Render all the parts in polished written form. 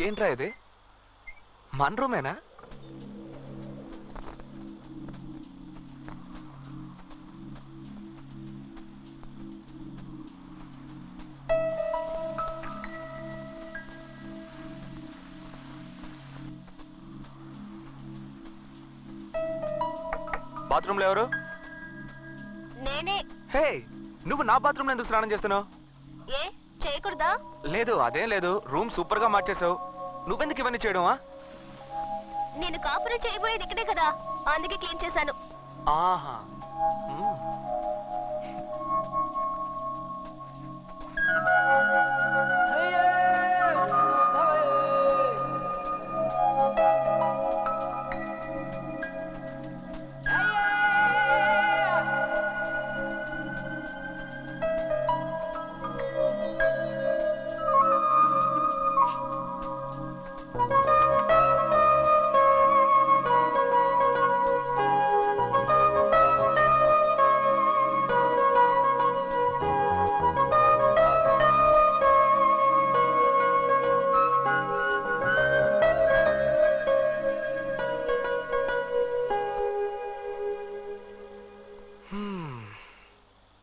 ఏంట్రా ఇది? మన రూమేనా? బాత్రూంలో ఎవరు? నేనే. హే, నువ్వు నా బాత్రూంలో ఎందుకు స్నానం చేస్తున్నావు? ఏ చేయకూడదా? లేదు, అదేం లేదు. రూమ్ సూపర్ గా మార్చేసావు. నువ్వెందుకు ఇవన్నీ చేయడమా? నేను కాపురం చేయబోయేది ఇక్కడే కదా, అందుకే క్లీన్ చేశాను. ఆహా.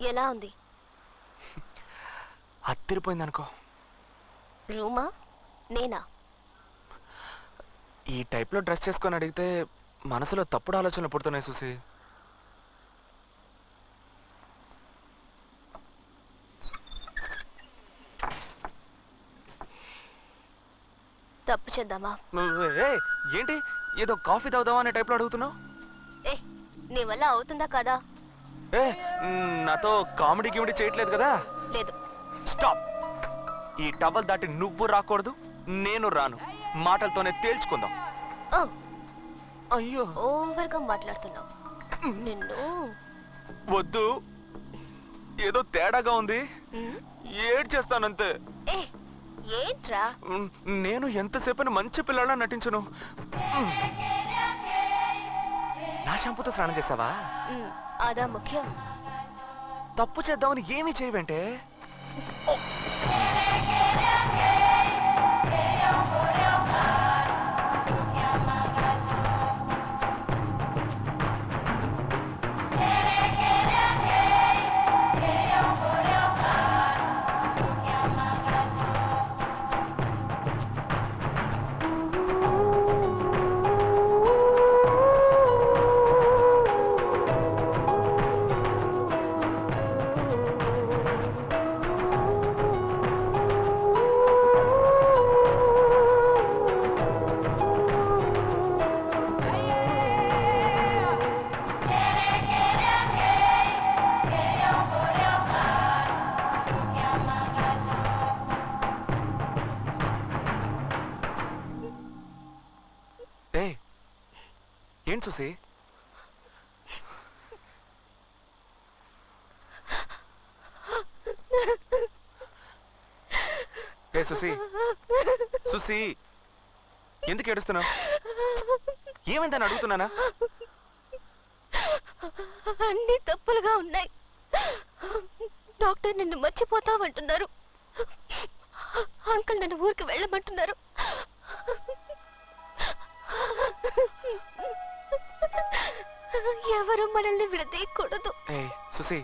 ఎలా ఉంది? అత్తిరిపోయింది అనుకో. రూమా నేనా? ఈ టైప్ లో డ్రెస్ చేసుకొని అడిగితే మనసులో తప్పుడు ఆలోచనలు పుడుతున్నాయి చూసి. తప్పు చేద్దామా? ఏంటి ఏదో కాఫీ తాగుదామా అనే టైప్ లో అడుగుతున్నావు? ఏ నీ వల్ల అవుతుందా కదా? ఏ నాతో కామెడీ గిమిడీ చేయట్లేదు కదా? లేదు. స్టాప్. ఈ టవల్ దాటి నువ్వు రాకూడదు, నేను రాను. మాటలతోనే తేల్చుకుందాం. అయ్యో, ఓవర్ గా మాట్లాడుతున్నావు. నిన్ను వద్దు, ఏదో తేడాగా ఉంది. ఏడ్ చేస్తానంతే. ఏంట్రా? నేను ఎంతసేపని మంచి పిల్లలా నటించను. నా షాంపూతో స్నానం చేసావా? అదా ముఖ్యం. తప్పు చేద్దామని ఏమీ చేయవంటే. ఏం చూసి? ఏ సుసి, సుసి, ఎందుకు ఏడుస్తున్నావు? ఏమైందని అడుగుతున్నానా? అన్ని తప్పులుగా ఉన్నాయి. డాక్టర్ నిన్ను మర్చిపోతావంటున్నారు. అంకుల్ నన్ను ఊరికి వెళ్ళమంటున్నారు. ఎవరు మనల్ని విడదీయకూడదు. సుసి,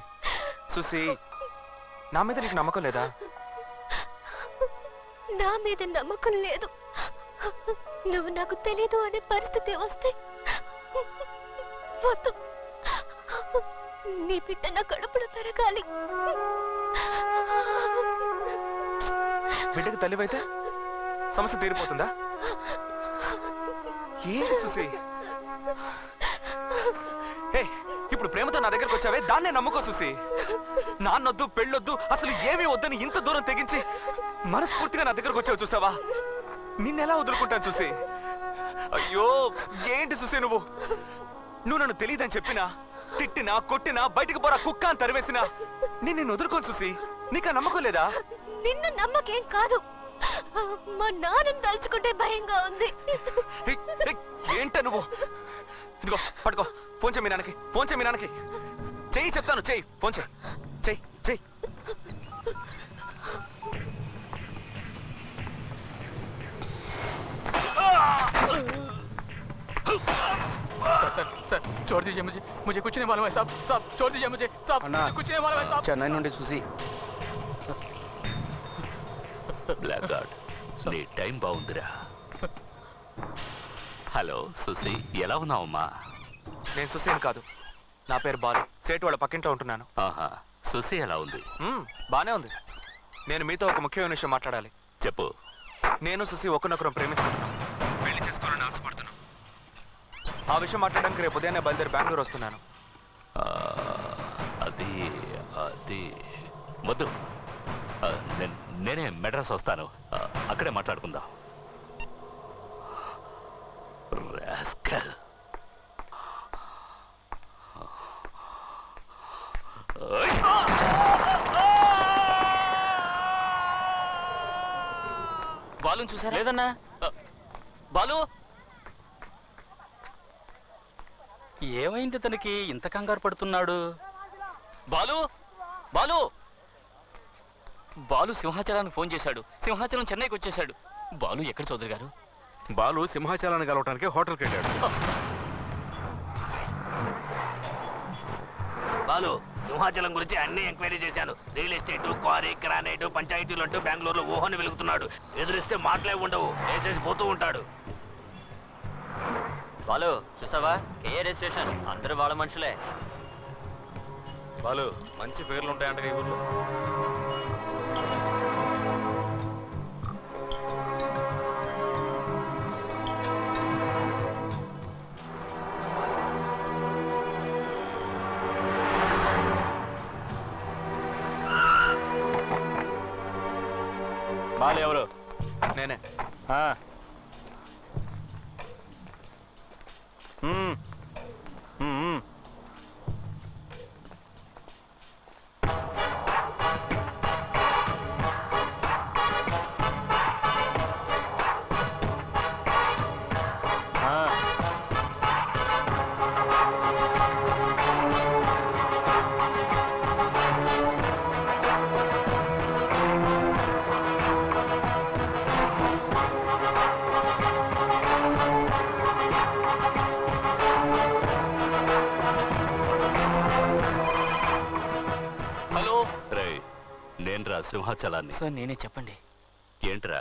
సుసి, నా మీద నీకు నమ్మకం లేదా? నా మీద నమ్మకం లేదు. నువ్వు నాకు తెలీదు అనే పరిస్థితి వస్తే వద్దు. నీ బిడ్డ నా కడుపులో పెరగాలి. బిడ్డకు తల్లివైతే సమస్య తీరిపోతుందా? ఏంటి సుసి? ఇప్పుడు ప్రేమతో నా దగ్గరకు వచ్చావే, దాన్నే నమ్ముకో సుసి. నాన్నొద్దు, పెళ్ళొద్దు, అసలు ఏమీ వద్దని ఇంత దూరం తెగించి మనస్ఫూర్తిగా నా దగ్గరకు వచ్చావు చూసావా? నిన్నెలా వదులుకుంటాను చూసి? అయ్యో, ఏంటి సుసి నువ్వు నన్ను తెలియదని చెప్పినా, తిట్టినా, కొట్టినా, బయటికి పోరా కుక్క అని తరివేసినా నేను వదులుకోను చూసి. నీకు ఆ నమ్మకం లేదా? నిన్ను నమ్మకేం కాదు, మా నాన్నని తలుచుకుంటే భయంగా ఉంది. ఏంట నువ్వు? ఇదిగో పట్టుకో, ఫోన్ చేయి మీ నాన్నకి, ఫోన్ చేయి మీ నాన్నకి. చెయ్యి చెప్తాను, చెయ్యి, ఫోన్ చేయి, చెయ్యి, చెయ్యి. सर छोड़ दीजिए मुझे कुछ नहीं मालूम है साहब छोड़ दीजिए मुझे साहब कुछ नहीं मालूम है साहब చెన్నై నుండి చూసి బ్లాక్ గార్డ్ నీ టైం బాగుందిరా. హలో సుసి, ఎలా ఉన్నావమ్మా? నేను సుసేన్ కాదు, నా పేరు బాలు. సేటు వాళ్ళ పక్కింట్లో ఉంటున్నాను. ఆహా, సుసి ఎలా ఉంది? బానే ఉంది. నేను మీతో ఒక ముఖ్యమైన విషయం మాట్లాడాలి. చెప్పు. నేను సుసి ఒకరినొకరం ప్రేమించుకుంటున్నాం, పెళ్లి చేసుకోవాలని ఆశపడుతున్నాం. ఆ విషయం మాట్లాడడానికి రేపు ఉదయాన్నే బయలుదేరి బెంగళూరు వస్తున్నాను. అది అది వద్దు, నేనే మెడ్రాస్ వస్తాను, అక్కడే మాట్లాడుకుందాం. రాస్కల్. బాలుని చూసారా? లేదన్నా. బాలు ఏమైంది? తనకి ఇంత కంగారు పడుతున్నాడు? బాలు బాలు బాలు సింహాచలానికి ఫోన్ చేశాడు. సింహాచలం చెన్నైకి వచ్చేశాడు. బాలు ఎక్కడ చౌదరి గారు? బాలు సింహాచలాన్ని కలవటానికి హోటల్కి వెళ్ళాడు. బాలు, సింహాచలం గురించి అన్ని ఎంక్వైరీ చేశాను. రియల్ ఎస్టేట్, క్వారీ, గ్రానైట్, పంచాయతీలు అంటూ బెంగళూరులో ఊహని వెలుగుతున్నాడు. ఎదురిస్తే మాటలే ఉండవు, వేసేసి పోతూ ఉంటాడు. బాలు చూసావా? కేఆర్ స్టేషన్ అందరూ వాళ్ళ మనుషులే. బాలు మంచి పేర్లు ఉంటాయంట ఈ ఊర్లో. బాలు ఎవరు? నేనే. నేనురా సింహాచలాన్ని. సార్ నేనే, చెప్పండి. ఏంట్రా,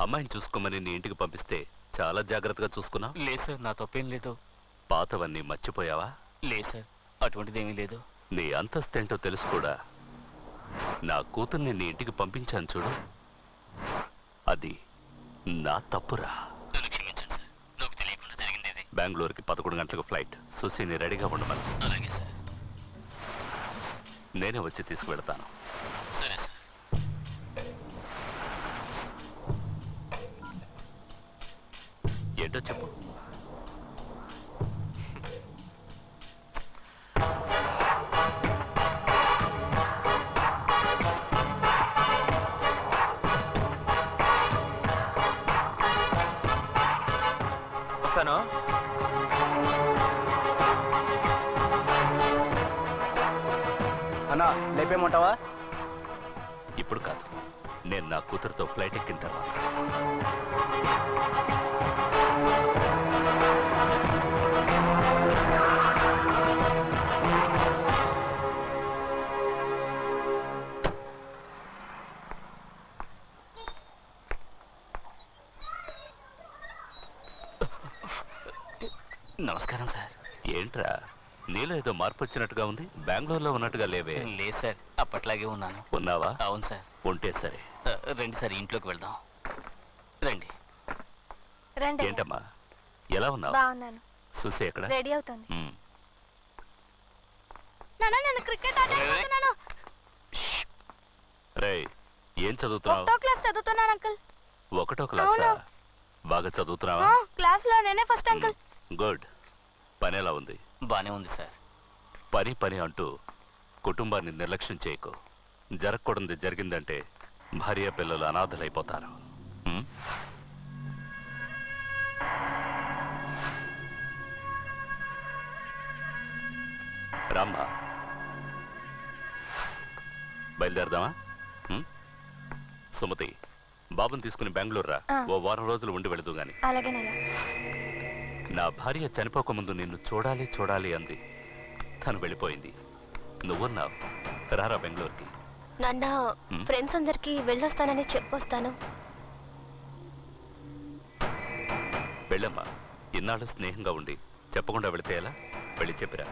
అమ్మాయిని చూసుకోమని నీ ఇంటికి పంపిస్తే చాలా జాగ్రత్తగా చూసుకున్నా? లేదు సార్, నా తప్పేం లేదు. పాతవన్నీ మర్చిపోయావా? లేదు సార్, అటువంటిదేమీ లేదు. నీ అంతస్తేంటో తెలుసు కూడా. నా కూతుర్ని నీ ఇంటికి పంపించాను చూడు, అది నా తప్పురా. నన్ను క్షమించండి సార్, నాకు తెలియకుండా జరిగింది ఇది. బెంగళూరుకి 11 గంటలకు ఫ్లైట్. సుశీని రెడీగా ఉండమని. అలాగే సార్. నేనే వచ్చి తీసుకువెళ్తాను. సరే సార్. ఏంటో చెప్పు. వస్తాను. అన్నా లేపేమంటావా? ఇప్పుడు కాదు, నేను నా కూతురుతో ఫ్లైట్ ఎక్కిన తర్వాత. నమస్కారం సార్. ఏంట్రా, నీలో ఏదో మార్పు వచ్చినట్టుగా ఉంది. బెంగళూరులో ఉన్నట్టుగా లేవే? లేదు సార్, అప్పట్లాగే ఉన్నాను. ఉన్నావా? అవును సార్. ఉంటే సరే. రండి సార్, ఇంట్లోకి వెళ్దాం. రండి. రండి. ఏంటమ్మా, ఎలా ఉన్నావు? బాగున్నాను. సుసి ఎక్కడ? రెడీ అవుతుంది. ఉమ్. నాన్న, నేను క్రికెట్ ఆడుతున్నాను. రేయ్, ఏం చదువుతున్నావు? ఒకటో క్లాస్ చదువుతున్నాను అంకుల్. ఒకటో క్లాసా? బాగా చదువుతున్నావా? క్లాస్ లో నేనే ఫస్ట్ అంకుల్. గుడ్. పని ఎలా ఉంది? బానే ఉంది సార్. పని పని అంటూ కుటుంబాన్ని నిర్లక్ష్యం చేయకు. జరగకూడదు జరిగిందంటే భార్య పిల్లలు అనాథలైపోతారు. రామ్మా, బయలుదేరదామా? సుమతి, బాబుని తీసుకుని బెంగళూరు రా. ఓ వారం రోజులు ఉండి వెళదు గాని. అలాగేనయ్యా. నా భార్య చనిపోకముందు నిన్ను చూడాలి చూడాలి అంది. తను వెళ్ళిపోయింది. నువ్వున్నావు. రారా బెంగళూరుకి. నాన్న, ఫ్రెండ్స్ అందరికి వెళ్ళొస్తానని చెప్పొస్తాను. వెళ్ళమ్మా. ఇన్నాళ్ళు స్నేహంగా ఉండి చెప్పకుండా వెళితే ఎలా? వెళ్ళి చెప్పిరా.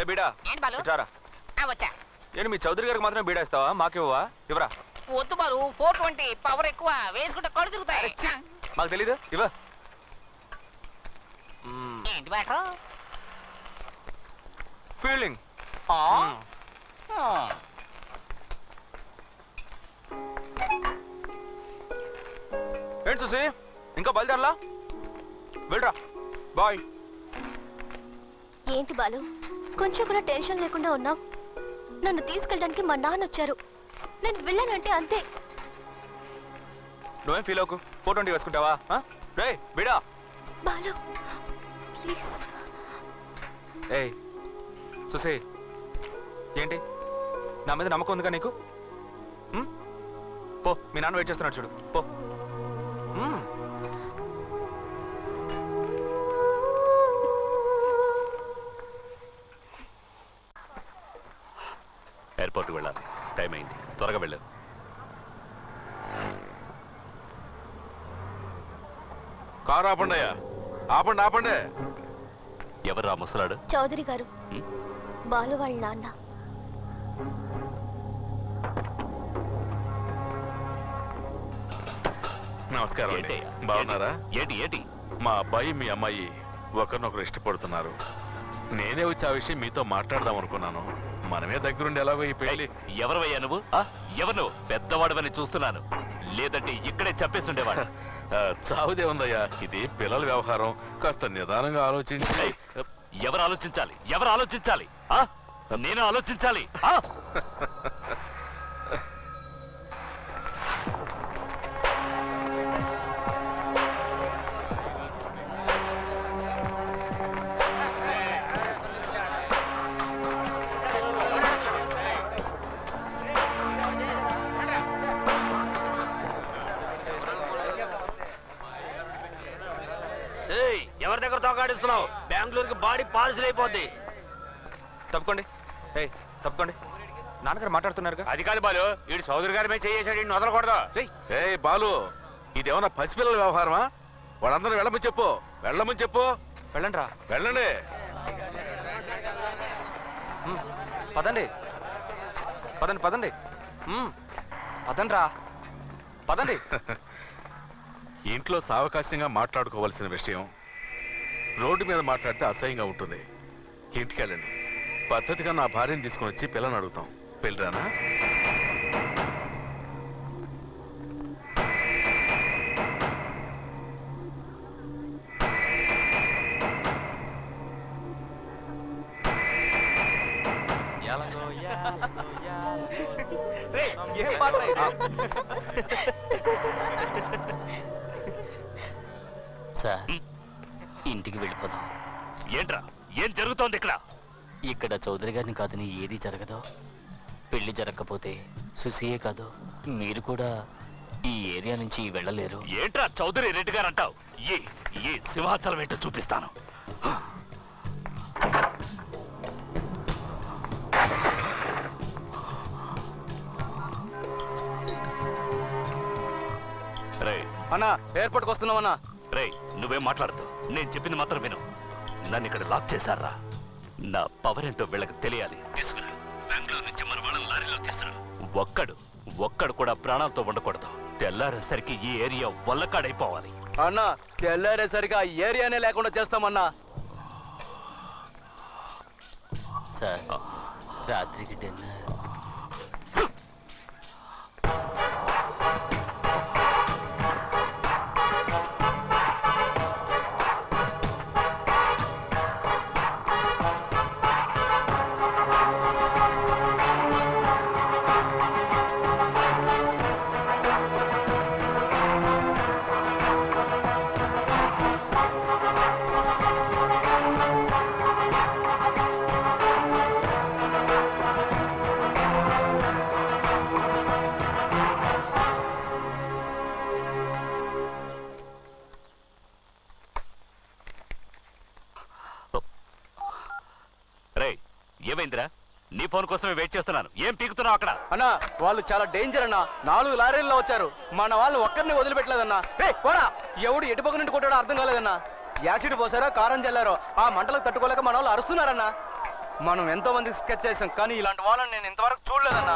బీడా వచ్చా. నేను మీ చౌదరి గారికి మాత్రమే బీడా ఇస్తావా? మాకివ్వవా? ఇవరా. వద్దు బాలు, 420 పవర్ ఎక్కువ, వేసుకుంటే కళ్ళు తిరుగుతాయి. మాకు తెలీదు. ఇవా. ఏంటి మ్యాటర్? ఫీల్డింగ్. ఏంటి చూసి ఇంకా బయలుదేరలా? వెళ్ళరా. బాయ్. ఏంటి బాలు, కొంచెం కూడా టెన్షన్ లేకుండా ఉన్నావు? నన్ను తీసుకెళ్ళడానికి మా నాన్న వచ్చారు. నేను వెళ్ళానంటే అంతే. నువ్వేం ఫీల్ అవ్వకు. 420 వేసుకుంటావా? రే బిడా. బాలు ప్లీజ్. ఏయ్ సుసే, ఏంటి నా మీద నమ్మకం ఉందిగా నీకు? పో, మీ నాన్న వెయిట్ చేస్తున్నాడు చూడు. పో. ఎయిర్పోర్ట్కి వెళ్ళాలి. టైం అయింది. త్వరగా వెళ్ళారు. కారు ఆపండి అయ్యా. ఆపండి ఆపండి. ఎవరు ముసలాడు? చౌదరి గారు, బాలు వాళ్ళ నాన్న. నమస్కారం అండి. బాగున్నారా? ఏంటి ఏంటి? మా అబ్బాయి మీ అమ్మాయి ఒకరినొకరు ఇష్టపడుతున్నారు. నేనే వచ్చి ఆ విషయం మీతో మాట్లాడదాం అనుకున్నాను. మనమే దగ్గరుండి ఎలాగో ఈ పెళ్లి. ఎవరవయ్యా నువ్వు? ఎవరు నువ్వు? పెద్దవాడవని చూస్తున్నాను. లేదంటే ఇక్కడే చెప్పేస్తుండేవాడు. చావుదే ఉందయ్యా. ఇది పిల్లల వ్యవహారం. కాస్త నిదానంగా ఆలోచించి. ఎవరు ఆలోచించాలి? ఎవరు ఆలోచించాలి? నేను ఆలోచించాలి. ఎవరి దగ్గర తోకాడిస్తున్నావు? బెంగళూరుకి బాడీ పార్సిల్ అయిపోద్ది. తప్పుకోండి. ఏయ్ తప్పుకోండి. నాన్నగారు మాట్లాడుతున్నారుగా. అది కాదు బాలు, వీడు సోదరి గారి మీద చేసాడు. ఇన్ని వదలకూడదు. ఏ బాలు, ఇదేమన్నా పసిపిల్లల వ్యవహారమా? వాళ్ళందరూ వెళ్ళమని చెప్పు. వెళ్ళమని చెప్పు. వెళ్ళండి రా. వెళ్ళండి. పదండి పదండి పదండి. పదండి రా. పదండి. ఇంట్లో సావకాశంగా మాట్లాడుకోవాల్సిన విషయం రోడ్డు మీద మాట్లాడితే అసహ్యంగా ఉంటుంది. ఇంటికి వెళ్ళండి. పద్ధతిగా నా భార్యను తీసుకుని వచ్చి పిల్లని అడుగుతాం. పెళ్ళిరానా? ఏం పాట ఇది? సార్, ఇంటికి వెళ్ళిపోదాం. ఏంట్రా? ఏం జరుగుతోంది ఇక్కడ? ఇక్కడ చౌదరి గారిని కాదని ఏది జరగదు. పెళ్లి జరగకపోతే సుసియే కాదు, మీరు కూడా ఈ ఏరియా నుంచి వెళ్ళలేరు. ఏంట్రా చౌదరి రెడ్డి గారు అంటావు? ఈ సింహాచలం ఏంటో చూపిస్తాను. రే అన్నా, ఎయిర్పోర్ట్కి వస్తున్నామన్నా. రే, నువ్వేం మాట్లాడదు. నేను చెప్పింది మాత్రం విను. నన్ను ఇక్కడ లాక్ చేశారా? నా పవర్ ఏంటో వీళ్ళకి తెలియాలి. తీసుకురా. బెంగళూరు నుంచి మన వాళ్ళని లారీలో తీసుకురా. ఒక్కడు కూడా ప్రాణాలతో ఉండకూడదు. తెల్లారేసరికి ఈ ఏరియా వల్లకాడైపోవాలి. అన్నా, తెల్లారేసరికి ఆ ఏరియానే లేకుండా చేస్తామన్నా. సార్, రాత్రికి డిన్నర్. ఏమైందిరా? నీ ఫోన్ కోసమే వెయిట్ చేస్తున్నాను. ఏం పీకుతున్నావు అక్కడ? అన్నా వాళ్ళు చాలా డేంజర్ అన్నా. 4 లారీల్లో వచ్చారు. మన వాళ్ళు ఒక్కరిని వదిలిపెట్టలేదన్నా. పోరా, ఎవడు ఎటుపక్క నుండి కొట్టాడో అర్థం కాలేదన్నా. యాసిడ్ పోసారో కారం చల్లారో ఆ మంటలకు తట్టుకోలేక మన వాళ్ళు అరుస్తున్నారన్నా. మనం ఎంతో మందికి స్కెచ్ చేసాం, కానీ ఇలాంటి వాళ్ళని నేను ఇంతవరకు చూడలేదన్నా.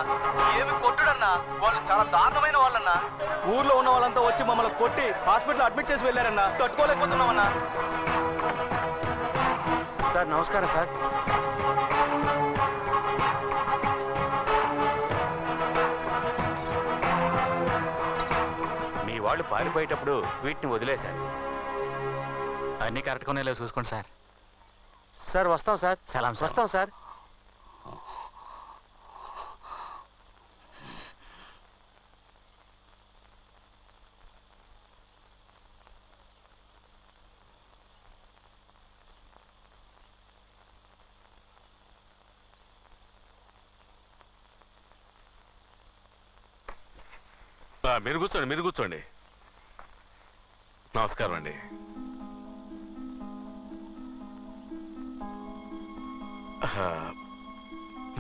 ఏమి కొట్టుడన్నా, వాళ్ళు చాలా దారుణమైన వాళ్ళన్నా. ఊర్లో ఉన్న వాళ్ళంతా వచ్చి మమ్మల్ని కొట్టి హాస్పిటల్ అడ్మిట్ చేసి వెళ్ళారన్నా. తట్టుకోలేకపోతున్నామన్నా. సార్ నమస్కారం సార్. మీ వాళ్ళు పారిపోయేటప్పుడు వీటిని వదిలేశారు. అన్నీ కరెక్ట్గా ఉన్నాయో చూసుకోండి సార్. సార్ వస్తాం సార్. సలాం సార్. వస్తాం సార్. మీరు కూర్చోండి, మీరు కూర్చోండి. నమస్కారం అండి.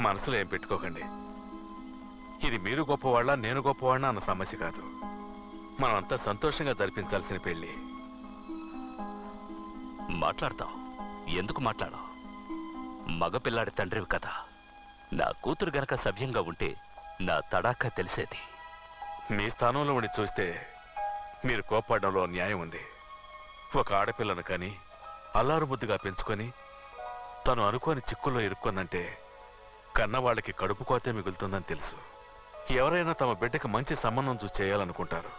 మనసులో ఏం పెట్టుకోకండి. ఇది మీరు గొప్పవాళ్ళ నేను గొప్పవాళ్ళ అన్న సమస్య కాదు. మనం అంతా సంతోషంగా జరిపించాల్సిన పెళ్లి. మాట్లాడతావు? ఎందుకు మాట్లాడవు? మగపిల్లాడి తండ్రివి కదా. నా కూతురు గనక సభ్యంగా ఉంటే నా తడాకా తెలిసేది. మీ స్థానంలో ఉండి చూస్తే మీరు కోప్పడంలో న్యాయం ఉంది. ఒక ఆడపిల్లను కానీ అల్లారు ముద్దుగా పెంచుకొని తను అనుకోని చిక్కుల్లో ఇరుక్కుందంటే కన్నవాళ్ళకి కడుపు కోతే మిగులుతుందని తెలుసు. ఎవరైనా తమ బిడ్డకి మంచి సంబంధం చూసి చేయాలనుకుంటారు.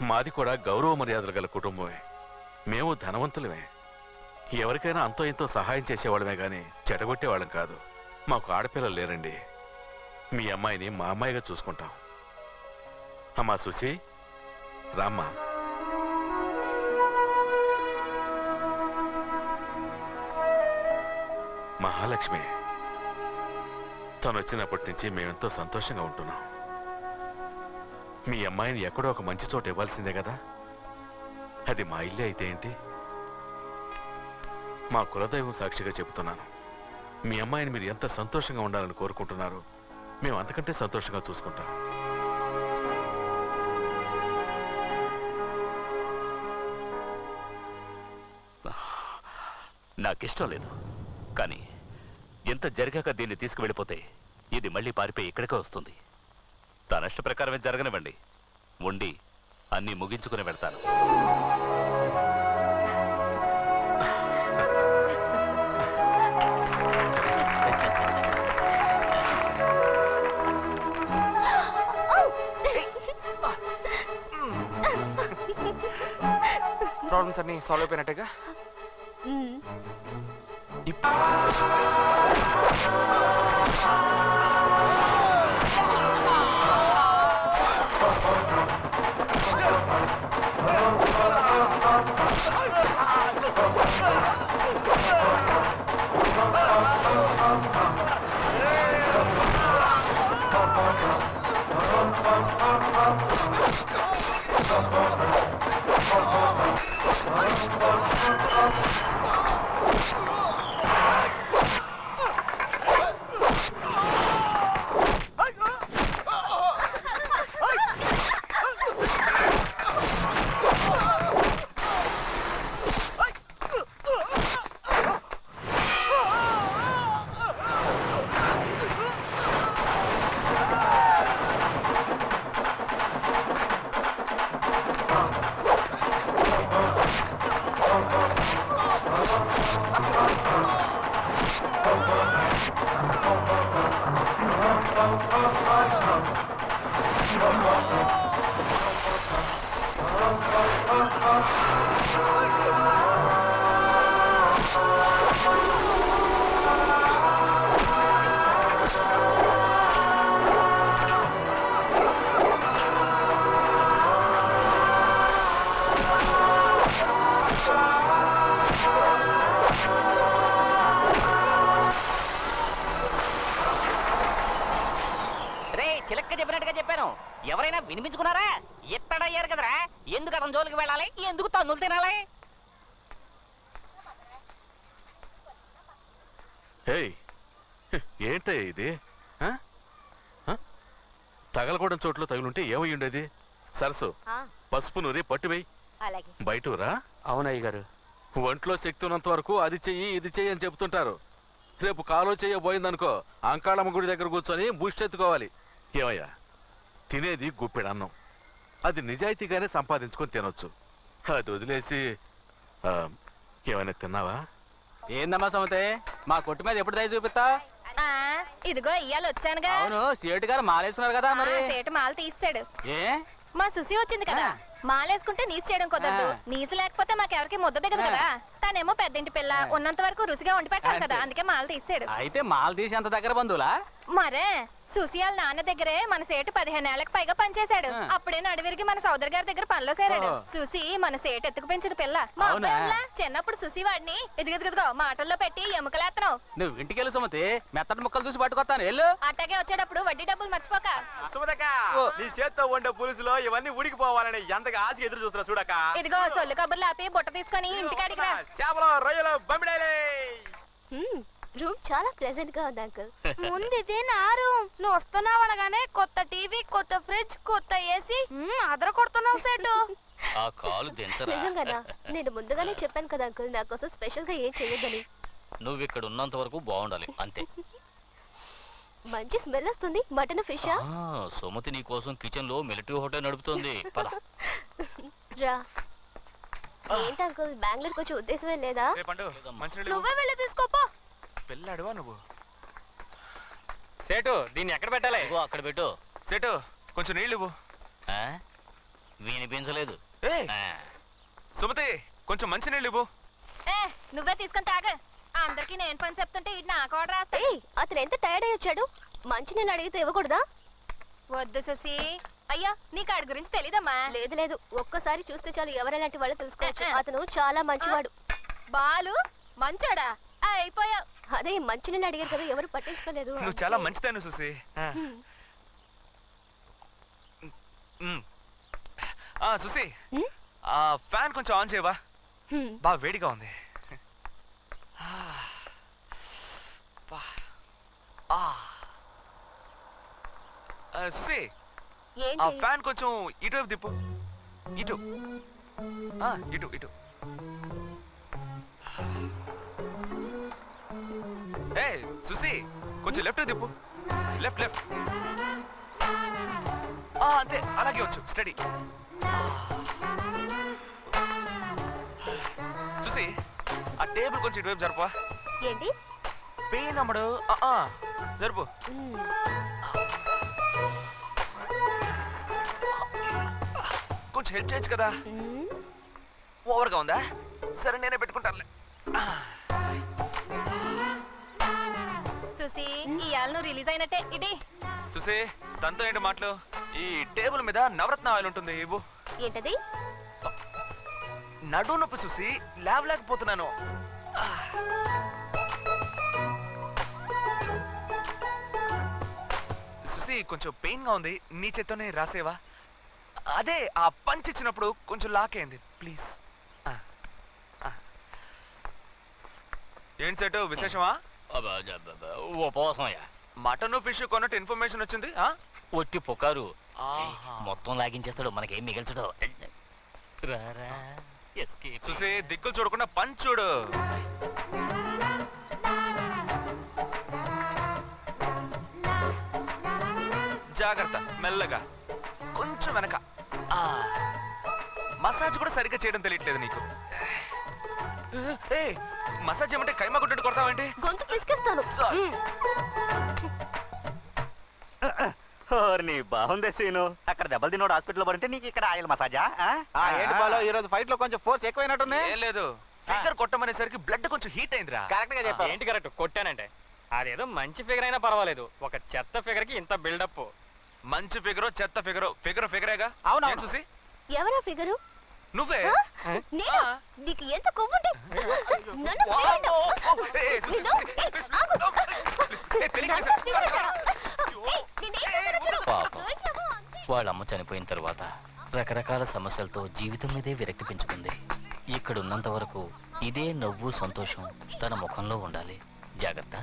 మాది కూడా గౌరవ మర్యాదలు గల కుటుంబమే. మేము ధనవంతులమే. ఎవరికైనా అంతో ఇంతో సహాయం చేసేవాళ్ళమే కానీ చెడగొట్టేవాళ్ళం కాదు. మాకు ఆడపిల్లలు లేరండి. మీ అమ్మాయిని మా అమ్మాయిగా చూసుకుంటాం. అమ్మా సుసి, రామ్మా. మహాలక్ష్మి తను వచ్చినప్పటి నుంచి మేమెంతో సంతోషంగా ఉంటున్నాం. మీ అమ్మాయిని ఎక్కడో ఒక మంచి చోట ఇవ్వాల్సిందే కదా. అది మా ఇల్లే అయితే ఏంటి? మా కులదైవం సాక్షిగా చెబుతున్నాను. మీ అమ్మాయిని మీరు ఎంత సంతోషంగా ఉండాలని కోరుకుంటున్నారో మేము అంతకంటే సంతోషంగా చూసుకుంటాం. నాకిష్టం లేదు, కానీ ఎంత జరిగాక దీన్ని తీసుకువెళ్ళిపోతే ఇది మళ్ళీ పారిపోయి ఇక్కడికే వస్తుంది. తన ఇష్ట ప్రకారమే జరగనివ్వండి. ఉండి అన్నీ ముగించుకుని వెళ్తాను. ప్రాబ్లమ్స్ అన్ని సాల్వ్ అయిపోయినట్టుగా. చిలక్క చెప్పినట్టుగా చెప్పాను. ఎవరైనా వినిపించుకున్నారా? ఎత్తడయ్యారు కదరా. ఎందుకు అతని జోలికి వెళ్ళాలి? ఎందుకు తన్నులు తినాలి? ఏంటయ్యా ఇది ఆ? ఆ? తగలకూడని చోట్ల తగులుంటే ఏమై ఉండేది? సరసు పసుపు నూరి పట్టువేయి. అలాగే. బయటరా. అవునయ్య గారు. ఒంట్లో శక్తి ఉన్నంత వరకు అది చెయ్యి ఇది చెయ్యి అని చెబుతుంటారు. రేపు కాలో చెయ్య పోయిందనుకో అంకాళమ్మ గుడి దగ్గర కూర్చొని బూస్టెత్తుకోవాలి. ఏమయ్యా, తినేది గుప్పెడు అన్నం, అది నిజాయితీగానే సంపాదించుకొని తినొచ్చు. అది వదిలేసి ఏమైనా తిన్నావా? ఏందమ్మా సమతే, మా కొట్టు మీద ఎప్పుడు దయ చూపిస్తా? ఇదిగో ఇయ్యాలి వచ్చానుగా. అవును, సేటు గారు మాలేస్తున్నారు కదా మరి. సేటు మాల తీస్తాడు. ఏ మా సుసి వచ్చింది కదా, మాలేసుకుంటే నీసు చేయడం కుదరదు. నీసు లేకపోతే మాకెవరికి ముద్ద దిగదు కదా. తనేమో పెద్దింటి పిల్ల, ఉన్నంత వరకు రుచిగా వండి పెట్టాలి కదా, అందుకే మాల తీసాడు. అయితే మాల తీసి అంత దగ్గర బంధువులా? మరే సుశీయాల నాన్న దగ్గరే మన సేటు 15 ఏళ్లకు పైగా పనిచేశాడు. అప్పుడే నడివిరికి మన సోదరు గారి దగ్గర పనిలో చేరాడు. సుసి మన సేటు ఎత్తుకు పెంచిన పిల్ల. మా అబ్బాయిలా చిన్నప్పుడు సుసి వాడిని ఇదిగో మాటల్లో పెట్టి ఎముకలేత్తనం. నువ్వు ఇంటికి వెళ్ళి సుమతి, మెత్తటి ముక్కలు చూసి పట్టుకొస్తాను వెళ్ళు. అట్టగే వచ్చేటప్పుడు వడ్డీ డబ్బులు మర్చిపోక. సుమతక్క, నీ చేత్తో వండే పులుసులో ఇవన్నీ ఉడికిపోవాలని ఎంతగా ఆశ ఎదురు చూస్తున్నా చూడక. ఇదిగో సొల్లు కబుర్లు ఆపి బుట్ట తీసుకొని ఇంటికాడికి రా. చేపలు రొయ్యలు బొమ్మిడాలే. రూమ్ చాలా ప్రెజెంట్ గా ఉంది అంకుల్. ముందు ఇది నా రూమ్. నువ్వు వస్తున్నావు అనగానే కొత్త టీవీ, కొత్త ఫ్రిడ్జ్, కొత్త ఏసీ అదర కొడుతున్నావు సేటు. ఆ కాలు దించరా. నిజంగానా? నేను ముందుగానే చెప్పాను కదా అంకుల్, నా కోసం స్పెషల్ గా ఏం చేయొద్దని. నువ్వు ఇక్కడ ఉన్నంత వరకు బాగుండాలి అంతే. మంచి స్మెల్ వస్తుంది. మటన్ ఫిషా? సుమతి నీ కోసం కిచెన్ లో మిలిటరీ హోటల్ నడుపుతోంది. పద. రా. ఏంటి అంకుల్, బెంగళూరుకి వచ్చే ఉద్దేశమే లేదా? నువ్వే వెళ్ళి తీసుకోపో. పెళ్ళాడువా నువ్వు? సేటు, దీన్ని ఎక్కడ పెట్టాలి? అక్కడ పెట్టు. సేటు, కొంచెం నీళ్ళు ఇవ్వు. వినిపించలేదు. సుమతి, కొంచెం మంచి నీళ్ళు ఇవ్వు. నువ్వే తీసుకొని తాగ. అందరికి నేను పని చెప్తుంటే ఇది నాకు ఆర్డర్ రాస్తా. అతను ఎంత టైర్డ్ అయ్యి వచ్చాడు, మంచి నీళ్ళు అడిగితే ఇవ్వకూడదా? వద్దు సుసి. అయ్యా, నీకు ఆడి గురించి తెలీదమ్మా? లేదు లేదు, ఒక్కసారి చూస్తే చాలు ఎవరెలాంటి వాళ్ళు తెలుసుకోవచ్చు. అతను చాలా మంచివాడు. బాలు మంచోడా? అయిపోయావు. అదే మంచి నీళ్ళు అడిగారు కదా, ఎవరు పట్టించుకోలేదు. నువ్వు చాలా మంచిదాను సుసి. సుసి, ఆ ఫ్యాన్ కొంచెం ఆన్ చేయవా? బాగా వేడిగా ఉంది. సుసి, ఆ ఫ్యాన్ కొంచెం ఇటువైపు తిప్పు. ఇటు ఇటు ఇటు. ఏ సుసి, కొంచెం లెఫ్ట్ తిప్పు. Left left. అంతే, అలాగే వచ్చు. స్టడీ. సుసి, ఆ టేబుల్ కొంచెం ఇటువైపు జరుపా. ఏంటి పెయిన్ అమ్మడు? జరుపు. కొంచెం హెల్ప్ చేయొచ్చు కదా. ఓవర్గా ఉందా? సరే, నేనే పెట్టుకుంటానులే. సుసి, ఇవాళ నువ్వు రిలీజ్ అయినట్టే. ఇది సుసి, తనతో ఏంటి మాటలు? ఈ టేబుల్ మీద నవరత్న ఆయిల్ ఉంటుంది, ఇవ్వు. ఏంటది? నడు నొప్పి సుసి, లేవలేకపోతున్నాను. సుసి, కొంచెం పెయిన్ గా ఉంది, నీ చేత్తోనే రాసేవా? అదే ఆ పంచ్ ఇచ్చినప్పుడు కొంచెం లాకేయండి ప్లీజ్. ఏంటి సెట్, విశేషమా? ఉపవాసమయ్యా. మటన్ ఫిష్ కొన్నట్టు ఇన్ఫర్మేషన్ వచ్చింది. ఒట్టి పుకారు. మొత్తం లాగించేస్తాడు, మనకేం మిగల్చడు. చూసి దిక్కులు చూడకుండా పంచ్ చూడు. జాగ్రత్త, మెల్లగా కొంచెం వెనక. మసాజ్ కూడా సరిగ్గా చేయడం తెలియట్లేదు నీకు. మసాజ్ ఏమంటే కైమా కొట్టినట్టు కొడతావేంటి? గొంతు పిసికేస్తాను. బాగుంది సీను. అక్కడ దెబ్బలు తిన్నోడు హాస్పిటల్ పడుంటే నీకు ఇక్కడ ఆయిల్ మసాజా? ఏంటి బాలో, ఈ రోజు ఫైట్ లో కొంచెం ఫోర్స్ ఎక్కువైనట్టుంది. ఏం లేదు, ఫిగర్ కొట్టమనేసరికి బ్లడ్ కొంచెం హీట్ అయిందిరా. కరెక్ట్ గా చెప్పా. ఏంటి కరెక్ట్? కొట్టానంటే అదేదో మంచి ఫిగర్ అయినా పర్వాలేదు, ఒక చెత్త ఫిగర్ కి ఇంత బిల్డప్. మంచి ఫిగరో చెత్త ఫిగరో, ఫిగరేగా. అవునా చూసి? ఎవరా ఫిగరు? నువ్వే. నేను? నీకు ఎంత కొవ్వుంటే నన్ను వాళ్ళమ్మ చనిపోయిన తర్వాత రకరకాల సమస్యలతో జీవితం మీదే విరక్తి పెంచుకుంది. ఇక్కడున్నంత వరకు ఇదే నవ్వు సంతోషం తన ముఖంలో ఉండాలి. జాగ్రత్త.